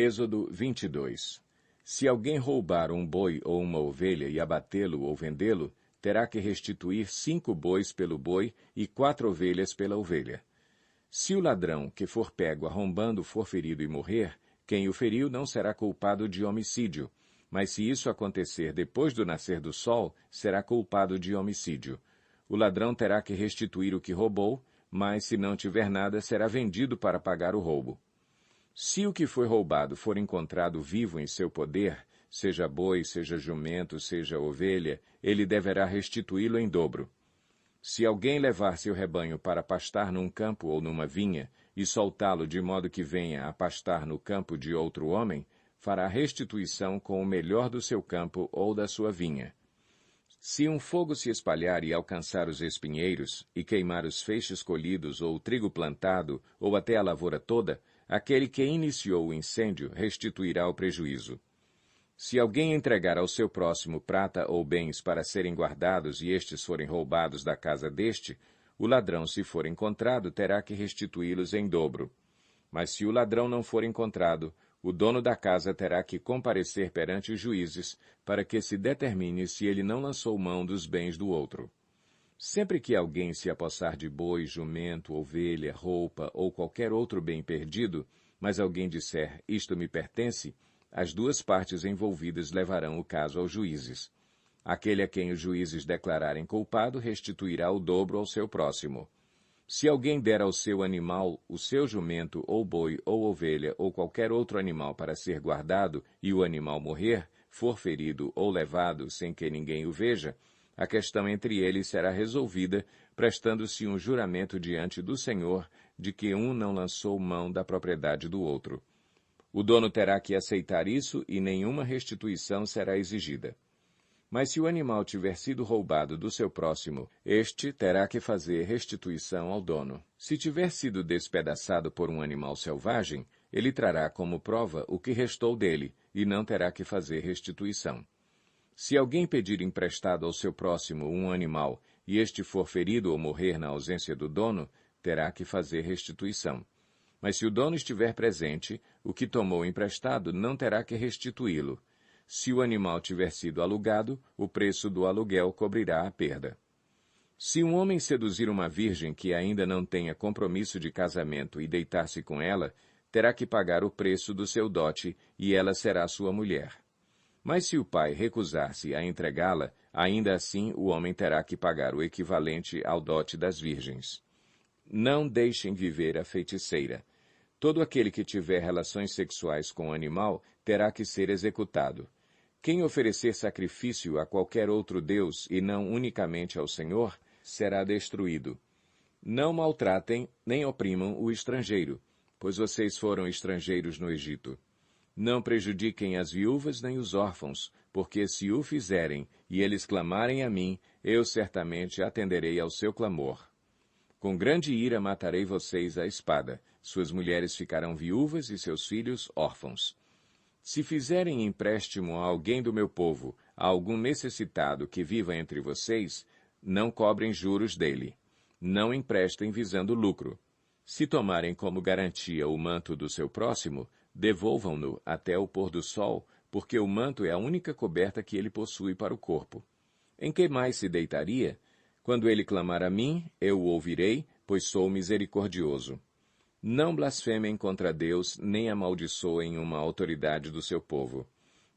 Êxodo 22. Se alguém roubar um boi ou uma ovelha e abatê-lo ou vendê-lo, terá que restituir 5 bois pelo boi e 4 ovelhas pela ovelha. Se o ladrão que for pego arrombando for ferido e morrer, quem o feriu não será culpado de homicídio, mas se isso acontecer depois do nascer do sol, será culpado de homicídio. O ladrão terá que restituir o que roubou, mas se não tiver nada, será vendido para pagar o roubo. Se o que foi roubado for encontrado vivo em seu poder, seja boi, seja jumento, seja ovelha, ele deverá restituí-lo em dobro. Se alguém levar seu rebanho para pastar num campo ou numa vinha, e soltá-lo de modo que venha a pastar no campo de outro homem, fará restituição com o melhor do seu campo ou da sua vinha. Se um fogo se espalhar e alcançar os espinheiros, e queimar os feixes colhidos ou o trigo plantado, ou até a lavoura toda, aquele que iniciou o incêndio restituirá o prejuízo. Se alguém entregar ao seu próximo prata ou bens para serem guardados e estes forem roubados da casa deste, o ladrão, se for encontrado, terá que restituí-los em dobro. Mas se o ladrão não for encontrado, o dono da casa terá que comparecer perante os juízes para que se determine se ele não lançou mão dos bens do outro. Sempre que alguém se apossar de boi, jumento, ovelha, roupa ou qualquer outro bem perdido, mas alguém disser, isto me pertence, as duas partes envolvidas levarão o caso aos juízes. Aquele a quem os juízes declararem culpado restituirá o dobro ao seu próximo. Se alguém der ao seu animal, o seu jumento, ou boi, ou ovelha, ou qualquer outro animal para ser guardado, e o animal morrer, for ferido ou levado sem que ninguém o veja, a questão entre eles será resolvida, prestando-se um juramento diante do Senhor de que um não lançou mão da propriedade do outro. O dono terá que aceitar isso e nenhuma restituição será exigida. Mas se o animal tiver sido roubado do seu próximo, este terá que fazer restituição ao dono. Se tiver sido despedaçado por um animal selvagem, ele trará como prova o que restou dele, e não terá que fazer restituição. Se alguém pedir emprestado ao seu próximo um animal, e este for ferido ou morrer na ausência do dono, terá que fazer restituição. Mas se o dono estiver presente, o que tomou emprestado não terá que restituí-lo. Se o animal tiver sido alugado, o preço do aluguel cobrirá a perda. Se um homem seduzir uma virgem que ainda não tenha compromisso de casamento e deitar-se com ela, terá que pagar o preço do seu dote e ela será sua mulher. Mas se o pai recusar-se a entregá-la, ainda assim o homem terá que pagar o equivalente ao dote das virgens. Não deixem viver a feiticeira. Todo aquele que tiver relações sexuais com o animal terá que ser executado. Quem oferecer sacrifício a qualquer outro Deus e não unicamente ao Senhor, será destruído. Não maltratem nem oprimam o estrangeiro, pois vocês foram estrangeiros no Egito. Não prejudiquem as viúvas nem os órfãos, porque se o fizerem e eles clamarem a mim, eu certamente atenderei ao seu clamor. Com grande ira matarei vocês à espada, suas mulheres ficarão viúvas e seus filhos órfãos. Se fizerem empréstimo a alguém do meu povo, a algum necessitado que viva entre vocês, não cobrem juros dele. Não emprestem visando lucro. Se tomarem como garantia o manto do seu próximo, devolvam-no até o pôr do sol, porque o manto é a única coberta que ele possui para o corpo. Em que mais se deitaria? Quando ele clamar a mim, eu o ouvirei, pois sou misericordioso. Não blasfemem contra Deus, nem amaldiçoem uma autoridade do seu povo.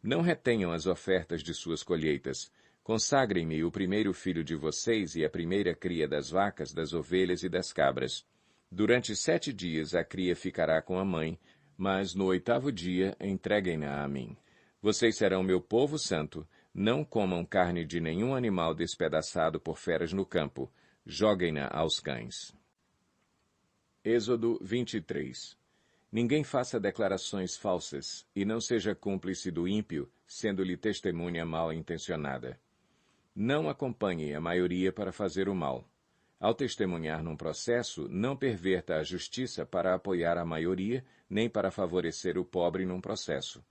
Não retenham as ofertas de suas colheitas. Consagrem-me o primeiro filho de vocês e a primeira cria das vacas, das ovelhas e das cabras. Durante 7 dias a cria ficará com a mãe, mas no 8º dia entreguem-na a mim. Vocês serão meu povo santo. Não comam carne de nenhum animal despedaçado por feras no campo. Joguem-na aos cães. Êxodo 23. Ninguém faça declarações falsas, e não seja cúmplice do ímpio, sendo-lhe testemunha mal intencionada. Não acompanhe a maioria para fazer o mal. Ao testemunhar num processo, não perverta a justiça para apoiar a maioria, nem para favorecer o pobre num processo.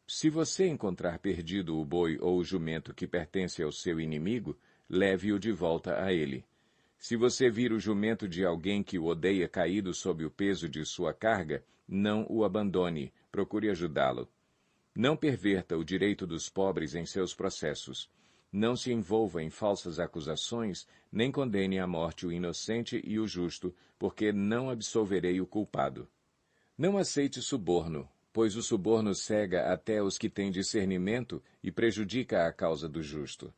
Se você encontrar perdido o boi ou o jumento que pertence ao seu inimigo, leve-o de volta a ele. Se você vir o jumento de alguém que o odeia caído sob o peso de sua carga, não o abandone, procure ajudá-lo. Não perverta o direito dos pobres em seus processos. Não se envolva em falsas acusações, nem condene à morte o inocente e o justo, porque não absolverei o culpado. Não aceite suborno, pois o suborno cega até os que têm discernimento e prejudica a causa do justo.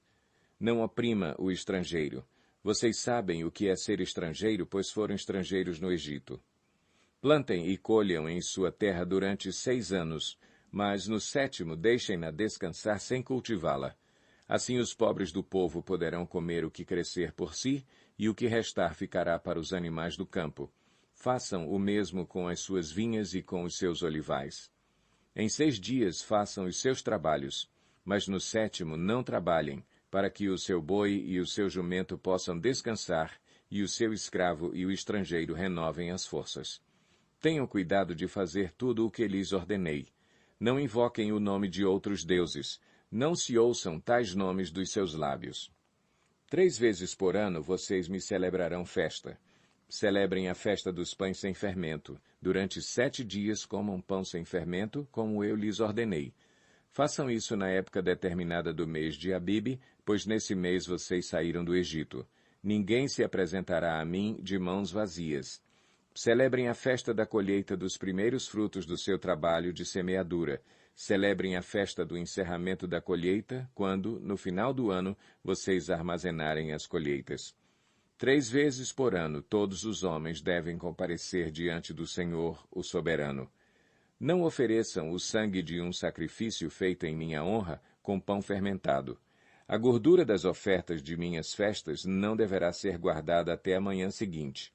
Não oprima o estrangeiro. Vocês sabem o que é ser estrangeiro, pois foram estrangeiros no Egito. Plantem e colham em sua terra durante 6 anos, mas no 7º deixem-na descansar sem cultivá-la. Assim os pobres do povo poderão comer o que crescer por si, e o que restar ficará para os animais do campo. Façam o mesmo com as suas vinhas e com os seus olivais. Em 6 dias façam os seus trabalhos, mas no 7º não trabalhem, para que o seu boi e o seu jumento possam descansar, e o seu escravo e o estrangeiro renovem as forças. Tenham cuidado de fazer tudo o que lhes ordenei. Não invoquem o nome de outros deuses. Não se ouçam tais nomes dos seus lábios. 3 vezes por ano vocês me celebrarão festa. Celebrem a festa dos pães sem fermento. Durante 7 dias comam pão sem fermento, como eu lhes ordenei. Façam isso na época determinada do mês de Abibe, pois nesse mês vocês saíram do Egito. Ninguém se apresentará a mim de mãos vazias. Celebrem a festa da colheita dos primeiros frutos do seu trabalho de semeadura. Celebrem a festa do encerramento da colheita, quando, no final do ano, vocês armazenarem as colheitas. 3 vezes por ano todos os homens devem comparecer diante do Senhor, o soberano. Não ofereçam o sangue de um sacrifício feito em minha honra com pão fermentado. A gordura das ofertas de minhas festas não deverá ser guardada até a manhã seguinte.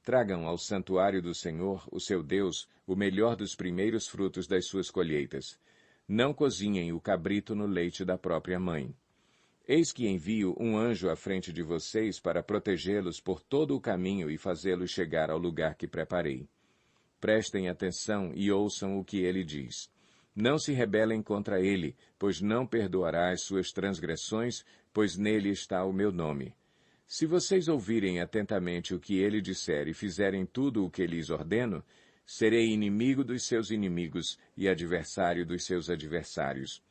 Tragam ao santuário do Senhor, o seu Deus, o melhor dos primeiros frutos das suas colheitas. Não cozinhem o cabrito no leite da própria mãe. Eis que envio um anjo à frente de vocês para protegê-los por todo o caminho e fazê-los chegar ao lugar que preparei. Prestem atenção e ouçam o que ele diz. Não se rebelem contra ele, pois não perdoará as suas transgressões, pois nele está o meu nome. Se vocês ouvirem atentamente o que ele disser e fizerem tudo o que lhes ordeno, serei inimigo dos seus inimigos e adversário dos seus adversários.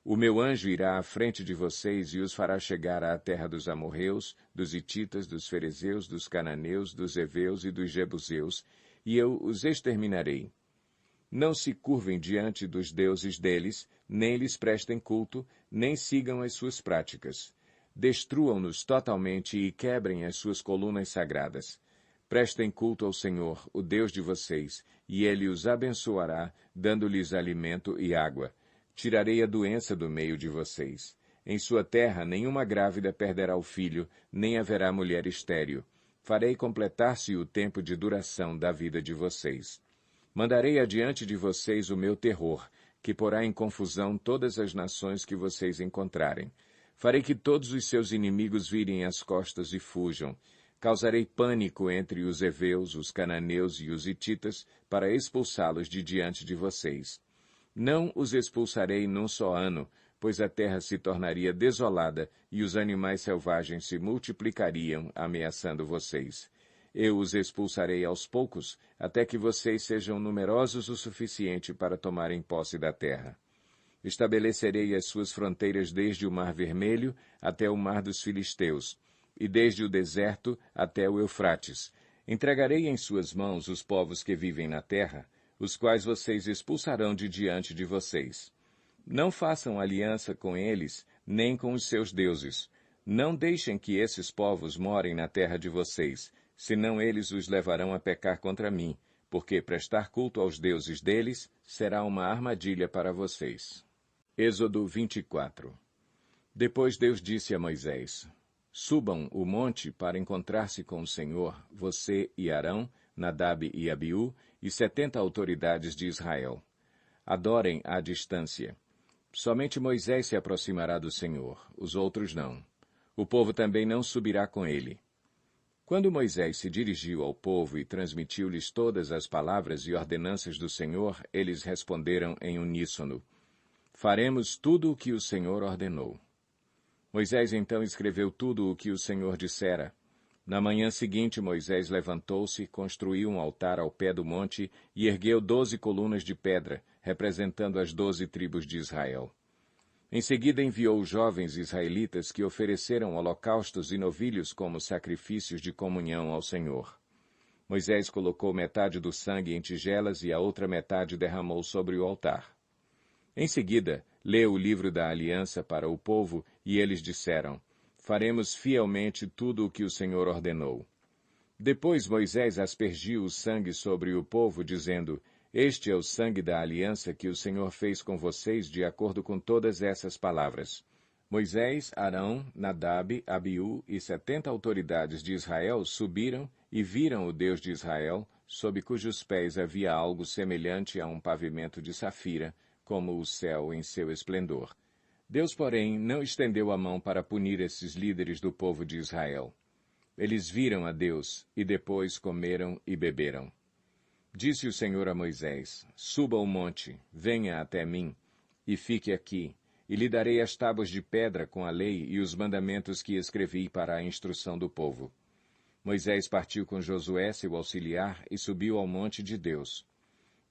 O meu anjo irá à frente de vocês e os fará chegar à terra dos amorreus, dos hititas, dos ferezeus, dos cananeus, dos heveus e dos jebuseus, e eu os exterminarei. Não se curvem diante dos deuses deles, nem lhes prestem culto, nem sigam as suas práticas. Destruam-nos totalmente e quebrem as suas colunas sagradas. Prestem culto ao Senhor, o Deus de vocês, e ele os abençoará, dando-lhes alimento e água. Tirarei a doença do meio de vocês. Em sua terra nenhuma grávida perderá o filho, nem haverá mulher estéril. Farei completar-se o tempo de duração da vida de vocês. Mandarei adiante de vocês o meu terror, que porá em confusão todas as nações que vocês encontrarem. Farei que todos os seus inimigos virem as costas e fujam. Causarei pânico entre os heveus, os cananeus e os hititas, para expulsá-los de diante de vocês. Não os expulsarei num só ano, pois a terra se tornaria desolada e os animais selvagens se multiplicariam, ameaçando vocês. Eu os expulsarei aos poucos, até que vocês sejam numerosos o suficiente para tomarem posse da terra. Estabelecerei as suas fronteiras desde o Mar Vermelho até o Mar dos Filisteus, e desde o deserto até o Eufrates. Entregarei em suas mãos os povos que vivem na terra, os quais vocês expulsarão de diante de vocês. Não façam aliança com eles, nem com os seus deuses. Não deixem que esses povos morem na terra de vocês, senão eles os levarão a pecar contra mim, porque prestar culto aos deuses deles será uma armadilha para vocês. Êxodo 24. Depois Deus disse a Moisés: Subam o monte para encontrar-se com o Senhor, você e Arão, Nadab e Abiú, e 70 autoridades de Israel. Adorem à distância. Somente Moisés se aproximará do Senhor, os outros não. O povo também não subirá com ele. Quando Moisés se dirigiu ao povo e transmitiu-lhes todas as palavras e ordenanças do Senhor, eles responderam em uníssono: Faremos tudo o que o Senhor ordenou. Moisés então escreveu tudo o que o Senhor dissera. Na manhã seguinte, Moisés levantou-se, construiu um altar ao pé do monte e ergueu 12 colunas de pedra, representando as 12 tribos de Israel. Em seguida enviou os jovens israelitas que ofereceram holocaustos e novilhos como sacrifícios de comunhão ao Senhor. Moisés colocou metade do sangue em tigelas e a outra metade derramou sobre o altar. Em seguida, leu o livro da aliança para o povo e eles disseram: faremos fielmente tudo o que o Senhor ordenou. Depois Moisés aspergiu o sangue sobre o povo, dizendo: este é o sangue da aliança que o Senhor fez com vocês de acordo com todas essas palavras. Moisés, Arão, Nadab, Abiú e 70 autoridades de Israel subiram e viram o Deus de Israel, sob cujos pés havia algo semelhante a um pavimento de safira, como o céu em seu esplendor. Deus, porém, não estendeu a mão para punir esses líderes do povo de Israel. Eles viram a Deus e depois comeram e beberam. Disse o Senhor a Moisés: suba ao monte, venha até mim, e fique aqui, e lhe darei as tábuas de pedra com a lei e os mandamentos que escrevi para a instrução do povo. Moisés partiu com Josué, seu auxiliar, e subiu ao monte de Deus.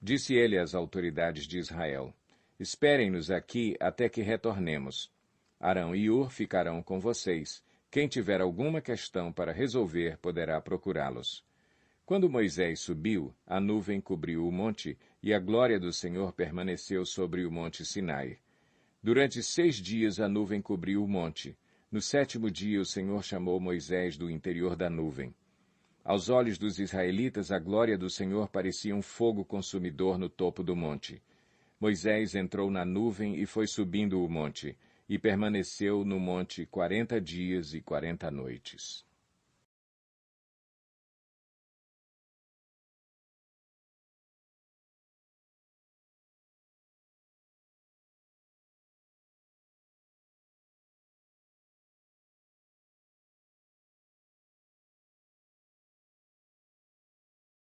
Disse ele às autoridades de Israel: esperem-nos aqui até que retornemos. Arão e Hur ficarão com vocês. Quem tiver alguma questão para resolver poderá procurá-los. Quando Moisés subiu, a nuvem cobriu o monte, e a glória do Senhor permaneceu sobre o monte Sinai. Durante 6 dias a nuvem cobriu o monte. No 7º dia o Senhor chamou Moisés do interior da nuvem. Aos olhos dos israelitas, a glória do Senhor parecia um fogo consumidor no topo do monte. Moisés entrou na nuvem e foi subindo o monte, e permaneceu no monte 40 dias e 40 noites.